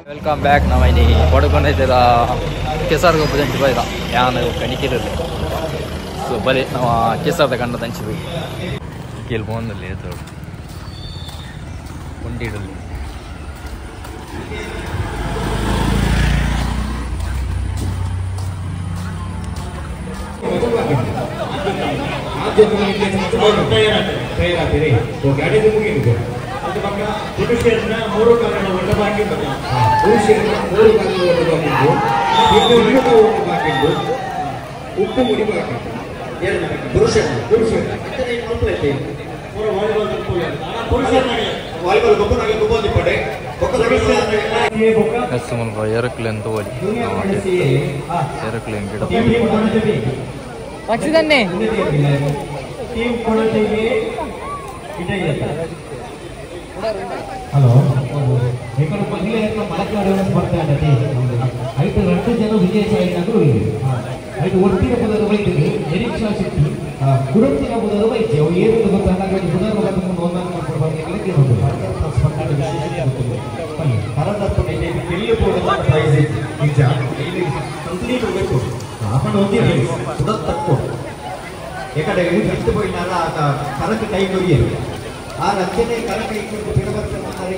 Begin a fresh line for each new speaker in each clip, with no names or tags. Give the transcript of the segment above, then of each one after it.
Welcome back. ನಾವು ಇಲ್ಲಿ ಪಡ್ಕೊಂಡಿದ್ದೀರ ಕೆಸರ್ಗೊಬ್ಬ ದಂಚಿ ಬೈದ ಯಾನು ಕಣಿಕಿರಲ್ಲಿ ಸೊ ಬರೀ ನಾವು ಕೆಸರದ ಕಂಡ ದಂಚಿದ್ವಿ ಕೇಳಿ ಫೋನಲ್ಲಿ ಎದ್ದು ಉಂಡಿಡಲ್ಲಿ
ಪುರುಷರನ್ನ 3 ಕಾಲುಗಳ ಒಡ್ಡಬಾಕಿದ್ದು ಪುರುಷರನ್ನ 3 ಕಾಲುಗಳ ಒಡ್ಡಬಾಕಿದ್ದು ಇನ್ನೂ ಒಡ್ಡಬಾಕಿದ್ದು ಉಪ್ಪು ಮುಡಿ ಬಾಕಿದ್ದು ಏನು ಪುರುಷರು ವಾಲಿಬಾಲ್ ಗೊಬ್ಬನಾಗಿ ಗೊಬ್ಬೊಂದು ಪಡೆ
ಏರೋಪ್ಲೇನ್ ತಗೋಲಿ ಏರೋಪ್ಲೇನ್ ಗಿಡ ಪಕ್ಷಿದನ್ನೇ
ಹಲೋ ఇక్కడ కొద్దిగా మలకాడడం పడతాడది అయితే 2 జన విజయసాయినకు అయితే ಒಟ್ಟಿಗೆ ಪದದ ವೈದ್ಯರು ನಿರೀಕ್ಷಾ ಶಕ್ತಿ ಗುರುತಿನ ಪದದ ವೈದ್ಯ ಏನು ಗೊತ್ತಾಗ ಪುನರ್ವರ್ತನೆ ನೋಂದಣಿ ಮಾಡ್ಕೊಳ್ಬೇಕು ಕೇಳೋದು ಸ್ಪಂದನೆ ವಿಶೇಷತೆ ಆಗುತ್ತದೆ ಕರದರ್ಪಣೆ ತಿಳಿಯಬಹುದು ಪ್ರೈಸ್ ನಿಜ ಇಲ್ಲಿ ಕಂಪ್ಲೀಟ್ ಹೋಗಬೇಕು आपण होती सुद्धा तक्को एखाद्या वेळी व्यक्त पडणारा आता करक काही करूया ಆ ರಚನೆ ಕರಕ ಇಟ್ಟು ಬಿಡಬರ್ತಾರೆ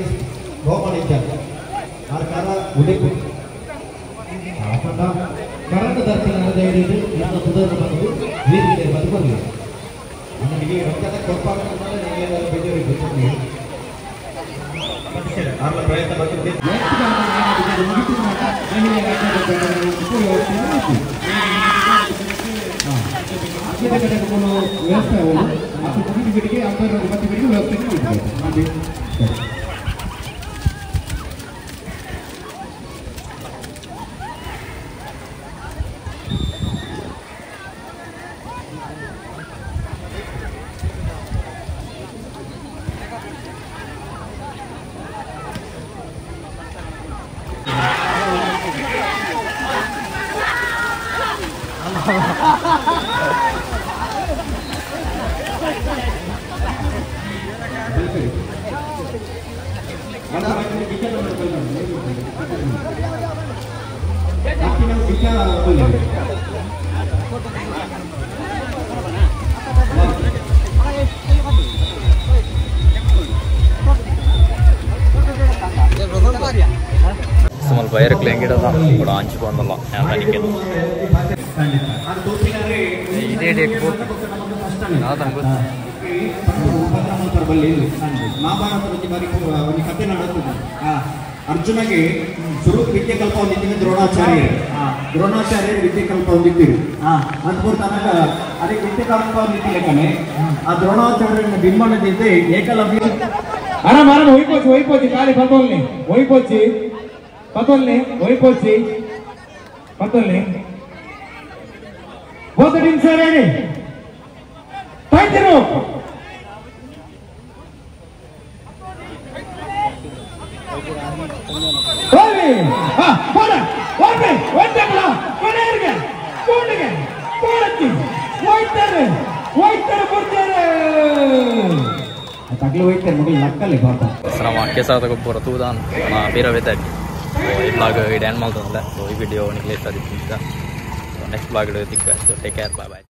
ಗೋಪಾಲಿದ್ದಾರೆ ಆ ಕಾರ ಉಳಿಕು ಆಪಂಡ ಕರಕ ದರ್ಶನ ನಡೆದಿದೆ ಇನ್ನು ಸುಧಾರಣೆ ಬಂದು ವೀರಿಗೆ ಬರಲಿ ನನಗೆ ರಕ್ತದ ಕೊಪ್ಪಾಗಲ್ಲ ನನಗೆ ಬೇಜಾರು ಗೊತ್ತಿದೆ ಆರ್ಲ ಪ್ರಯತ್ನ ಬಂದಿದೆ ವ್ಯವಸ್ಥೆ ಅದು ಮುಗಿದಿಗೆ ಅಂತರ ಮಧ್ಯಗಳಿಗೆ ವ್ಯವಸ್ಥೆ
ಸ್ವಲ್ಪ ಏರೋಪ್ಲೇನ್ ಗಿಡದ ಕೂಡ ಹಂಚಿಕೊಂಡಲ್ಲ ಯಾಕೆ ಇದೇ ಡೇಟ್
ಮಹಾಭಾರತ ಬಗ್ಗೆ ಬಾರಿ ಒಂದು ಕಥೆ ನಡೆಯುತ್ತದೆ ಅರ್ಜುನಗೆ ಶುರು ವಿದ್ಯೆ ಕಲ್ಪ ಹೊಂದಿದ್ದೀವಿ ದ್ರೋಣಾಚಾರ್ಯರು ವಿದ್ಯೆ ಕಲ್ಪ ಹೊಂದಿದ್ದೀರಿ ಅಂದ್ಬಿಟ್ಟು ತನಕ ಅದಕ್ಕೆ ವಿದ್ಯೆ ಕಲ್ಪ ಹೊಂದಿದ್ದಿಲ್ಲ ಕಣೆ ಆ ದ್ರೋಣಾಚಾರ್ಯನ ಬಿಂಬನದಿಂದ ಏಕಲವ್ಯ ಆರಾಮ ಹೋಯ್ಪೋಚಿ ಖಾಲಿ ಹೋಯ್ಪೋಚಿ both the teams are ready. Fight the rope.
ಕೆಸರದ ಗೊಬ್ಬರ ತೂದಾನ್ ಬೇರೆ ವೆದಾಗಿ ಈ ಬ್ಲಾಗ್ ಇಡೇನ್ ಮಾಡ್ತದಲ್ಲ ಸೊ ಈ ವಿಡಿಯೋ ನಿಮಗೆ ಇಷ್ಟ ಆದಿತ್ತು ನೆಕ್ಸ್ಟ್ ಬ್ಲಾಗ್ ಇಡೋದಕ್ಕೆ ಟೇಕ್ ಕೇರ್ ಬಾಯ್ ಬಾಯ್.